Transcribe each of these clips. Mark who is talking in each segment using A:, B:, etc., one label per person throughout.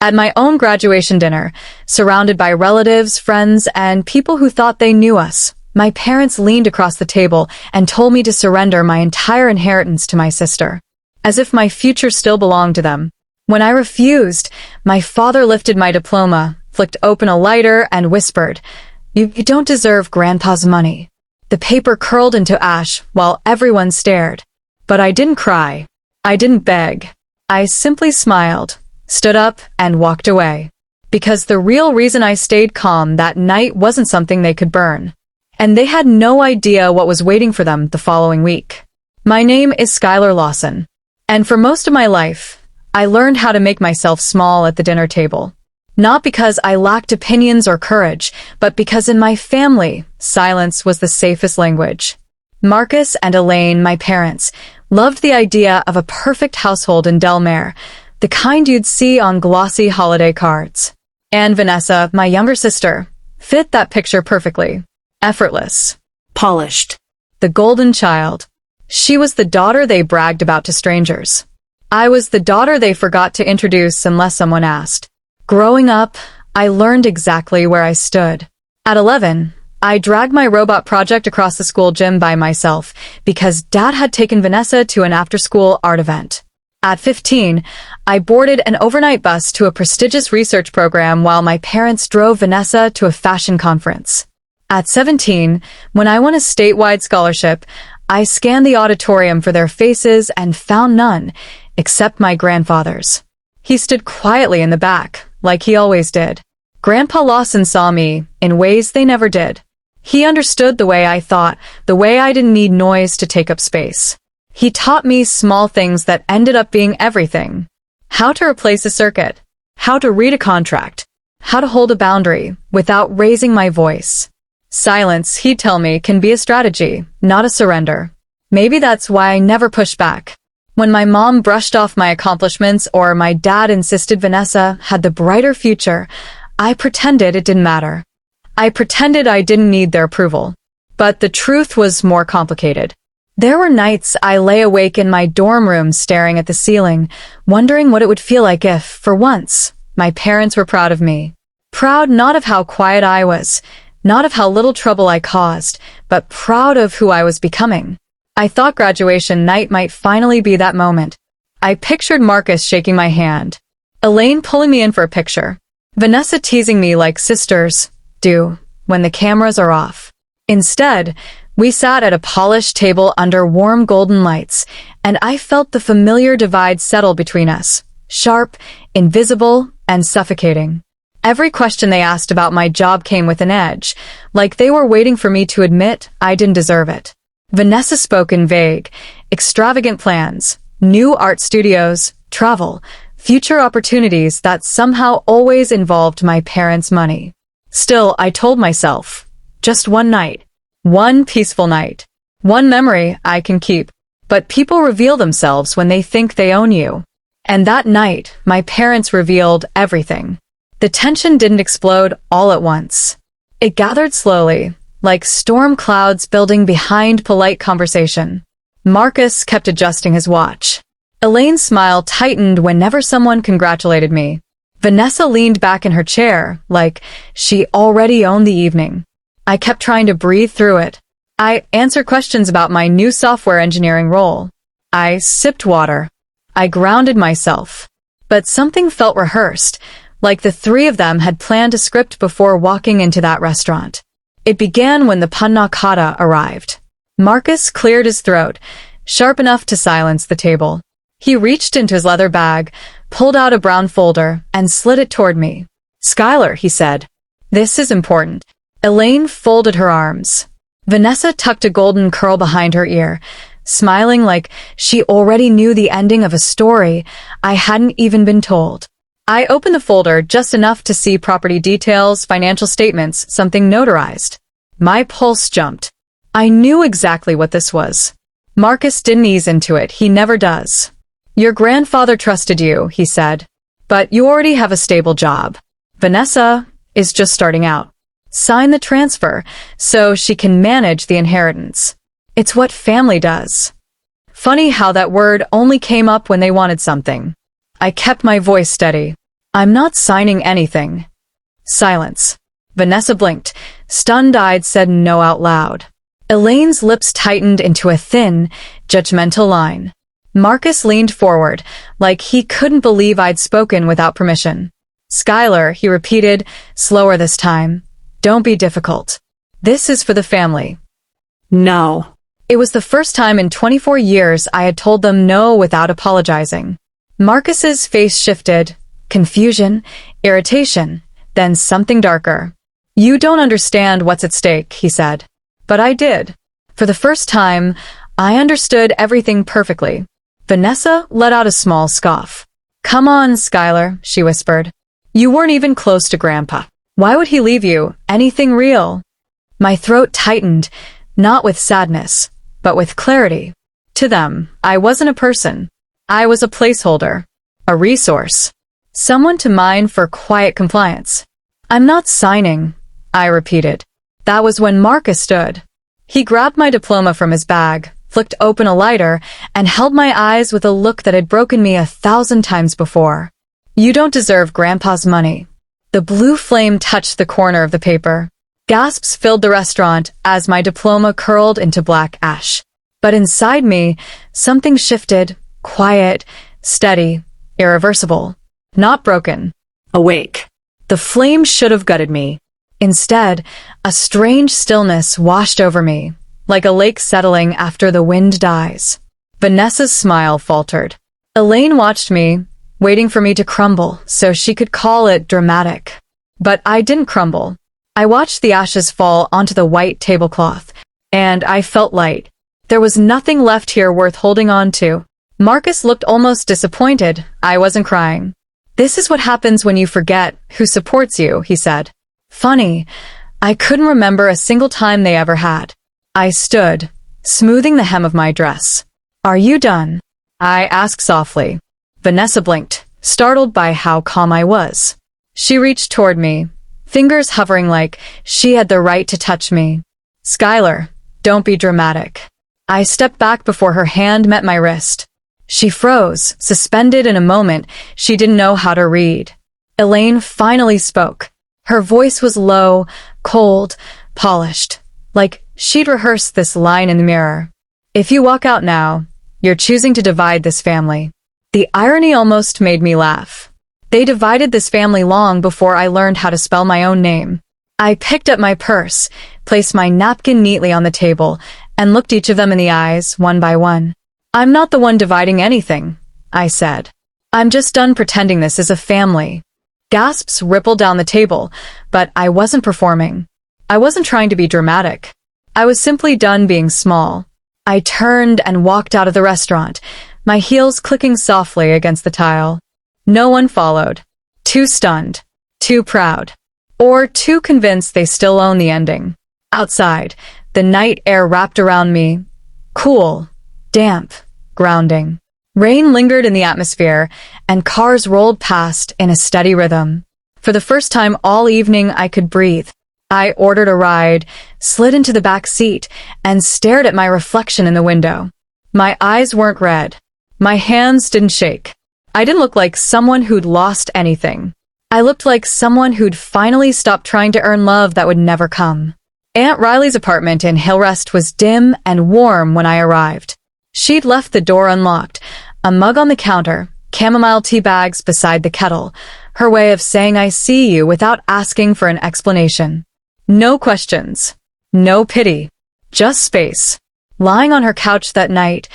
A: At my own graduation dinner, surrounded by relatives, friends, and people who thought they knew us, my parents leaned across the table and told me to surrender my entire inheritance to my sister, as if my future still belonged to them. When I refused, my father lifted my diploma, flicked open a lighter, and whispered, You don't deserve Grandpa's money." The paper curled into ash while everyone stared. But I didn't cry. I didn't beg. I simply smiled, stood up, and walked away. Because the real reason I stayed calm that night wasn't something they could burn. And they had no idea what was waiting for them the following week. My name is Skylar Lawson. And for most of my life, I learned how to make myself small at the dinner table. Not because I lacked opinions or courage, but because in my family, silence was the safest language. Marcus and Elaine, my parents, loved the idea of a perfect household in Del Mar, the kind you'd see on glossy holiday cards. And Vanessa, my younger sister, fit that picture perfectly. Effortless. Polished. The golden child. She was the daughter they bragged about to strangers. I was the daughter they forgot to introduce unless someone asked. Growing up, I learned exactly where I stood. At 11, I dragged my robot project across the school gym by myself because Dad had taken Vanessa to an after-school art event. At 15, I boarded an overnight bus to a prestigious research program while my parents drove Vanessa to a fashion conference. At 17, when I won a statewide scholarship, I scanned the auditorium for their faces and found none, except my grandfather's. He stood quietly in the back, like he always did. Grandpa Lawson saw me in ways they never did. He understood the way I thought, the way I didn't need noise to take up space. He taught me small things that ended up being everything. How to replace a circuit. How to read a contract. How to hold a boundary without raising my voice. Silence, he'd tell me, can be a strategy, not a surrender. Maybe that's why I never pushed back. When my mom brushed off my accomplishments or my dad insisted Vanessa had the brighter future, I pretended it didn't matter. I pretended I didn't need their approval. But the truth was more complicated. There were nights I lay awake in my dorm room staring at the ceiling, wondering what it would feel like if, for once, my parents were proud of me. Proud not of how quiet I was, not of how little trouble I caused, but proud of who I was becoming. I thought graduation night might finally be that moment. I pictured Marcus shaking my hand, Elaine pulling me in for a picture, Vanessa teasing me like sisters do when the cameras are off. Instead, we sat at a polished table under warm golden lights, and I felt the familiar divide settle between us, sharp, invisible, and suffocating. Every question they asked about my job came with an edge, like they were waiting for me to admit I didn't deserve it. Vanessa spoke in vague, extravagant plans, new art studios, travel, future opportunities that somehow always involved my parents' money. Still, I told myself, just one night. One peaceful night. One memory I can keep. But people reveal themselves when they think they own you. And that night, my parents revealed everything. The tension didn't explode all at once. It gathered slowly, like storm clouds building behind polite conversation. Marcus kept adjusting his watch. Elaine's smile tightened whenever someone congratulated me. Vanessa leaned back in her chair, like she already owned the evening. I kept trying to breathe through it. I answered questions about my new software engineering role. I sipped water. I grounded myself. But something felt rehearsed, like the three of them had planned a script before walking into that restaurant. It began when the panna cotta arrived. Marcus cleared his throat, sharp enough to silence the table. He reached into his leather bag, pulled out a brown folder, and slid it toward me. "Skylar," he said. "This is important." Elaine folded her arms. Vanessa tucked a golden curl behind her ear, smiling like she already knew the ending of a story I hadn't even been told. I opened the folder just enough to see property details, financial statements, something notarized. My pulse jumped. I knew exactly what this was. Marcus didn't ease into it, he never does. "Your grandfather trusted you," he said. "But you already have a stable job. Vanessa is just starting out. Sign the transfer so she can manage the inheritance. It's what family does." Funny how that word only came up when they wanted something. I kept my voice steady. I'm not signing anything. Silence. Vanessa blinked. Stunned-eyed, said no out loud. Elaine's lips tightened into a thin, judgmental line. Marcus leaned forward, like he couldn't believe I'd spoken without permission. Skylar, he repeated, slower this time. Don't be difficult. This is for the family.
B: No.
A: It was the first time in 24 years I had told them no without apologizing. Marcus's face shifted. Confusion, irritation, then something darker. You don't understand what's at stake, he said. But I did. For the first time, I understood everything perfectly. Vanessa let out a small scoff. Come on, Skylar, she whispered. You weren't even close to Grandpa. Why would he leave you? Anything real? My throat tightened, not with sadness, but with clarity. To them, I wasn't a person. I was a placeholder, a resource, someone to mine for quiet compliance. I'm not signing, I repeated. That was when Marcus stood. He grabbed my diploma from his bag, flicked open a lighter, and held my eyes with a look that had broken me 1,000 times before. You don't deserve Grandpa's money. The blue flame touched the corner of the paper. Gasps filled the restaurant as my diploma curled into black ash. But inside me, something shifted, quiet, steady, irreversible. Not broken.
B: Awake.
A: The flame should have gutted me. Instead, a strange stillness washed over me, like a lake settling after the wind dies. Vanessa's smile faltered. Elaine watched me, waiting for me to crumble so she could call it dramatic. But I didn't crumble. I watched the ashes fall onto the white tablecloth, and I felt light. There was nothing left here worth holding on to. Marcus looked almost disappointed. I wasn't crying. This is what happens when you forget who supports you, he said. Funny, I couldn't remember a single time they ever had. I stood, smoothing the hem of my dress. Are you done? I asked softly. Vanessa blinked, startled by how calm I was. She reached toward me, fingers hovering like she had the right to touch me. Skylar, don't be dramatic. I stepped back before her hand met my wrist. She froze, suspended in a moment she didn't know how to read. Elaine finally spoke. Her voice was low, cold, polished, like she'd rehearsed this line in the mirror. If you walk out now, you're choosing to divide this family. The irony almost made me laugh. They divided this family long before I learned how to spell my own name. I picked up my purse, placed my napkin neatly on the table, and looked each of them in the eyes, one by one. I'm not the one dividing anything, I said. I'm just done pretending this is a family. Gasps rippled down the table, but I wasn't performing. I wasn't trying to be dramatic. I was simply done being small. I turned and walked out of the restaurant, my heels clicking softly against the tile. No one followed. Too stunned. Too proud. Or too convinced they still own the ending. Outside, the night air wrapped around me. Cool. Damp. Grounding. Rain lingered in the atmosphere, and cars rolled past in a steady rhythm. For the first time all evening, I could breathe. I ordered a ride, slid into the back seat, and stared at my reflection in the window. My eyes weren't red. My hands didn't shake. I didn't look like someone who'd lost anything. I looked like someone who'd finally stopped trying to earn love that would never come. Aunt Riley's apartment in Hillrest was dim and warm when I arrived. She'd left the door unlocked, a mug on the counter, chamomile tea bags beside the kettle, her way of saying I see you without asking for an explanation. No questions. No pity. Just space. Lying on her couch that night,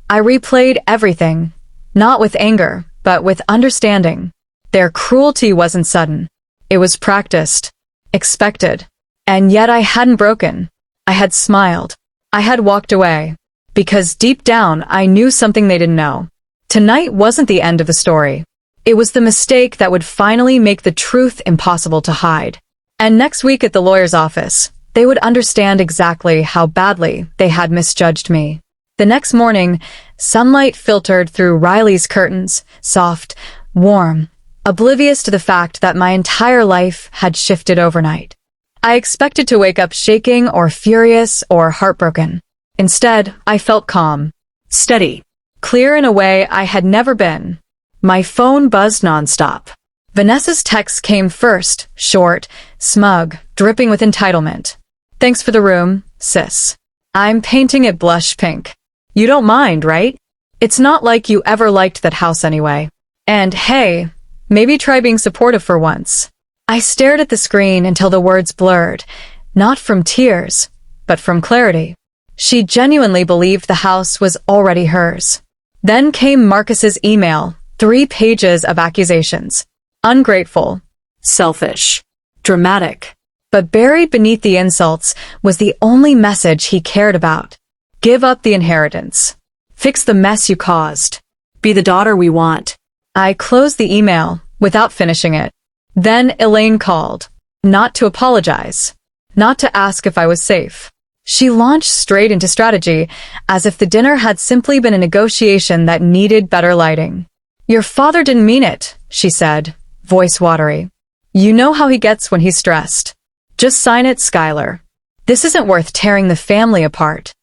A: I replayed everything, not with anger, but with understanding. Their cruelty wasn't sudden. It was practiced, expected, and yet I hadn't broken. I had smiled. I had walked away, because deep down I knew something they didn't know. Tonight wasn't the end of the story. It was the mistake that would finally make the truth impossible to hide. And next week at the lawyer's office, they would understand exactly how badly they had misjudged me. The next morning, sunlight filtered through Riley's curtains, soft, warm, oblivious to the fact that my entire life had shifted overnight. I expected to wake up shaking or furious or heartbroken. Instead, I felt calm, steady, clear in a way I had never been. My phone buzzed nonstop. Vanessa's text came first, short, smug, dripping with entitlement. Thanks for the room, sis. I'm painting it blush pink. You don't mind, right? It's not like you ever liked that house anyway. And hey, maybe try being supportive for once. I stared at the screen until the words blurred, not from tears, but from clarity. She genuinely believed the house was already hers. Then came Marcus's email, 3 pages of accusations. Ungrateful,
B: Selfish. Dramatic.
A: but buried beneath the insults was the only message he cared about. Give up the inheritance. Fix the mess you caused.
B: Be the daughter we want.
A: I closed the email without finishing it. Then Elaine called. Not to apologize. Not to ask if I was safe. She launched straight into strategy, as if the dinner had simply been a negotiation that needed better lighting. Your father didn't mean it, she said, voice watery. You know how he gets when he's stressed. Just sign it, Skylar. This isn't worth tearing the family apart.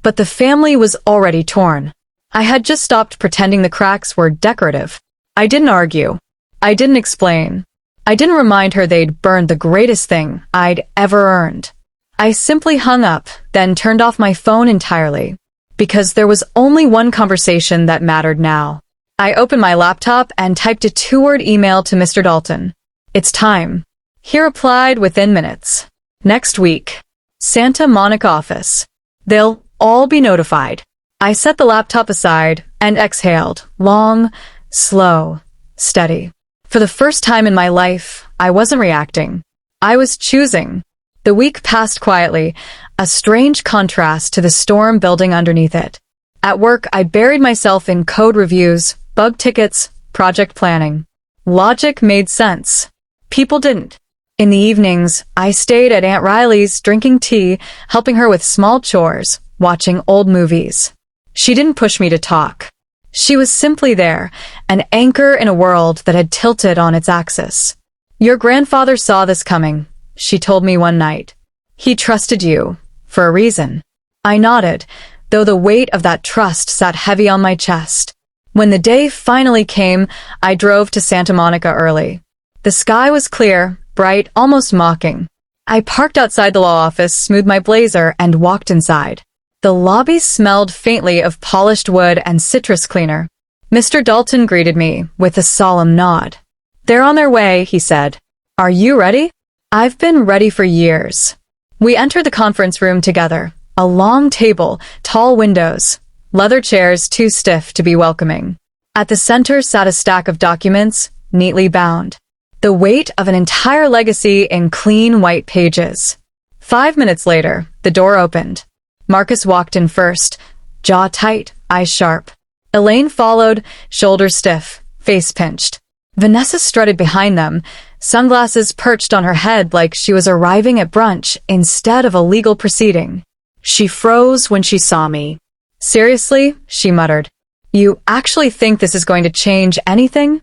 A: But the family was already torn. I had just stopped pretending the cracks were decorative. I didn't argue. I didn't explain. I didn't remind her they'd burned the greatest thing I'd ever earned. I simply hung up, then turned off my phone entirely. Because there was only one conversation that mattered now. I opened my laptop and typed a 2-word email to Mr. Dalton. It's time. He replied within minutes. Next week. Santa Monica office. They'll all be notified. I set the laptop aside and exhaled, long, slow, steady. For the first time in my life, I wasn't reacting. I was choosing. The week passed quietly, a strange contrast to the storm building underneath it. At work, I buried myself in code reviews, bug tickets, project planning. Logic made sense. People didn't. In the evenings, I stayed at Aunt Riley's drinking tea, helping her with small chores, watching old movies. She didn't push me to talk. She was simply there, an anchor in a world that had tilted on its axis. Your grandfather saw this coming, she told me one night. He trusted you, for a reason. I nodded, though the weight of that trust sat heavy on my chest. When the day finally came, I drove to Santa Monica early. The sky was clear, bright, almost mocking. I parked outside the law office, smoothed my blazer, and walked inside. The lobby smelled faintly of polished wood and citrus cleaner. Mr. Dalton greeted me with a solemn nod. They're on their way, he said. Are you ready? I've been ready for years. We entered the conference room together. A long table, tall windows, leather chairs too stiff to be welcoming. At the center sat a stack of documents, neatly bound. The weight of an entire legacy in clean white pages. 5 minutes later, the door opened. Marcus walked in first, jaw tight, eyes sharp. Elaine followed, shoulders stiff, face pinched. Vanessa strutted behind them, sunglasses perched on her head like she was arriving at brunch instead of a legal proceeding.
B: She froze when she saw me.
A: Seriously? She muttered. You actually think this is going to change anything?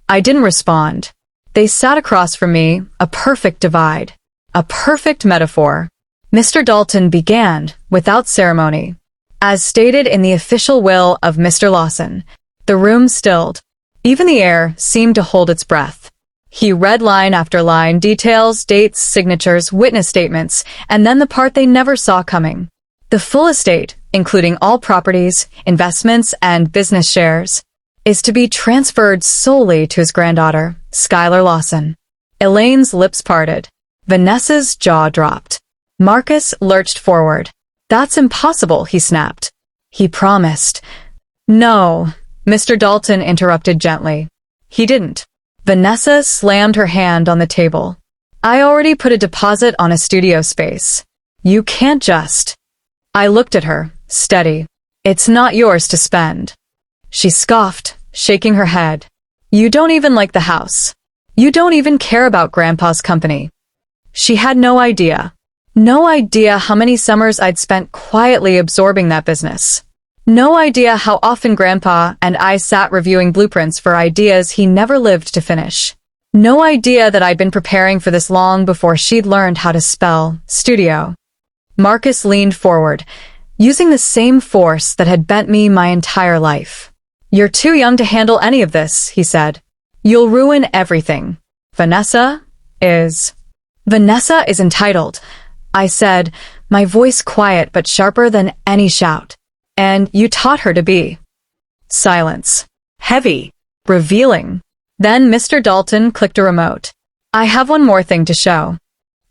A: I didn't respond. They sat across from me, a perfect divide. A perfect metaphor. Mr. Dalton began, without ceremony. As stated in the official will of Mr. Lawson, the room stilled. Even the air seemed to hold its breath. He read line after line, details, dates, signatures, witness statements, and then the part they never saw coming. The full estate, including all properties, investments, and business shares, is to be transferred solely to his granddaughter, Skylar Lawson. Elaine's lips parted. Vanessa's jaw dropped. Marcus lurched forward. That's impossible, he snapped. He promised. No, Mr. Dalton interrupted gently. He didn't. Vanessa slammed her hand on the table. I already put a deposit on a studio space. You can't just. I looked at her, steady. It's not yours to spend. She scoffed, shaking her head. You don't even like the house. You don't even care about Grandpa's company. She had no idea. No idea how many summers I'd spent quietly absorbing that business. No idea how often Grandpa and I sat reviewing blueprints for ideas he never lived to finish. No idea that I'd been preparing for this long before she'd learned how to spell studio. Marcus leaned forward, using the same force that had bent me my entire life. You're too young to handle any of this, he said. You'll ruin everything. Vanessa is... Vanessa is entitled, I said, my voice quiet but sharper than any shout. And you taught her to be. Silence. Heavy. Revealing. Then Mr. Dalton clicked a remote. I have one more thing to show.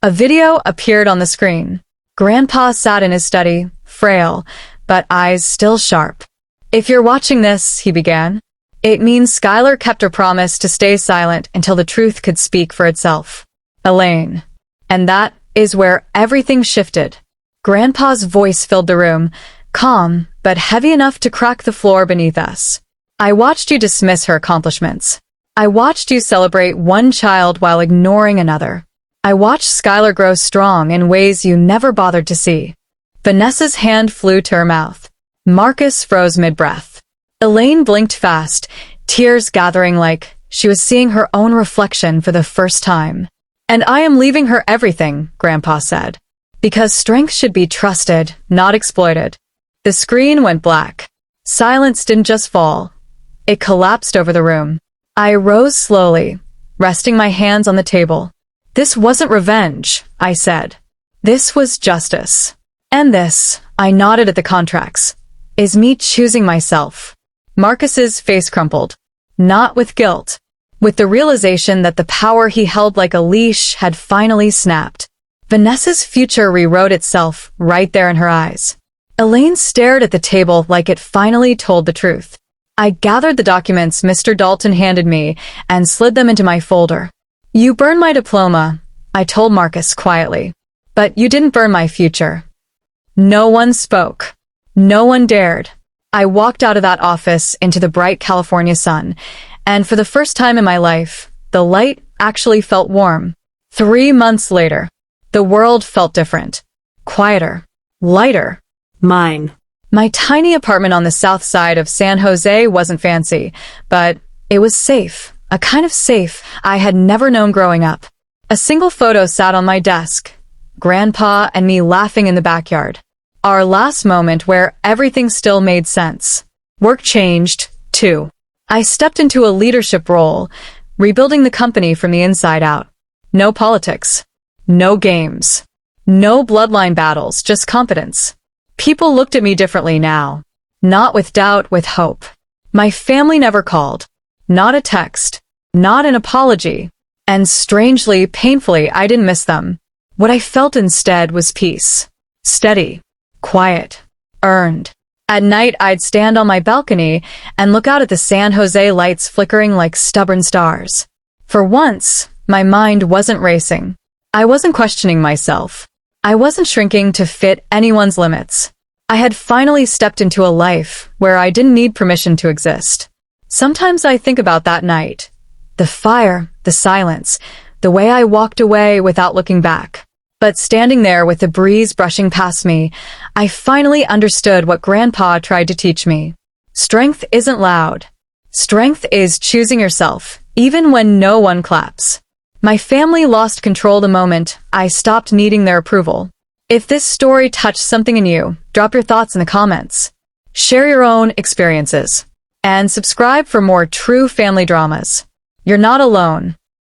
A: A video appeared on the screen. Grandpa sat in his study, frail, but eyes still sharp. If you're watching this, he began, it means Skylar kept her promise to stay silent until the truth could speak for itself. Elaine. And that is where everything shifted. Grandpa's voice filled the room, calm, but heavy enough to crack the floor beneath us. I watched you dismiss her accomplishments. I watched you celebrate one child while ignoring another. I watched Skylar grow strong in ways you never bothered to see. Vanessa's hand flew to her mouth. Marcus froze mid-breath. Elaine blinked fast, tears gathering like she was seeing her own reflection for the first time. And I am leaving her everything, Grandpa said. Because strength should be trusted, not exploited. The screen went black. Silence didn't just fall. It collapsed over the room. I rose slowly, resting my hands on the table. This wasn't revenge, I said. This was justice. And this, I nodded at the contracts, is me choosing myself. Marcus's face crumpled. Not with guilt. With the realization that the power he held like a leash had finally snapped. Vanessa's future rewrote itself right there in her eyes. Elaine stared at the table like it finally told the truth. I gathered the documents Mr. Dalton handed me and slid them into my folder. You burned my diploma, I told Marcus quietly. But you didn't burn my future. No one spoke. No one dared. I walked out of that office into the bright California sun, and for the first time in my life, the light actually felt warm. 3 months later, the world felt different. Quieter. Lighter.
B: Mine.
A: My tiny apartment on the south side of San Jose wasn't fancy, but it was safe, a kind of safe I had never known growing up. A single photo sat on my desk, Grandpa and me laughing in the backyard. Our last moment where everything still made sense. Work changed, too. I stepped into a leadership role, rebuilding the company from the inside out. No politics. No games. No bloodline battles, just competence. People looked at me differently now. Not with doubt, with hope. My family never called. Not a text. Not an apology. And strangely, painfully, I didn't miss them. What I felt instead was peace. Steady. Quiet. Earned. At night, I'd stand on my balcony and look out at the San Jose lights flickering like stubborn stars. For once, my mind wasn't racing. I wasn't questioning myself. I wasn't shrinking to fit anyone's limits. I had finally stepped into a life where I didn't need permission to exist. Sometimes I think about that night. The fire, the silence, the way I walked away without looking back. But standing there with the breeze brushing past me, I finally understood what Grandpa tried to teach me. Strength isn't loud. Strength is choosing yourself, even when no one claps. My family lost control the moment I stopped needing their approval. If this story touched something in you, drop your thoughts in the comments. Share your own experiences. And subscribe for more true family dramas. You're not alone.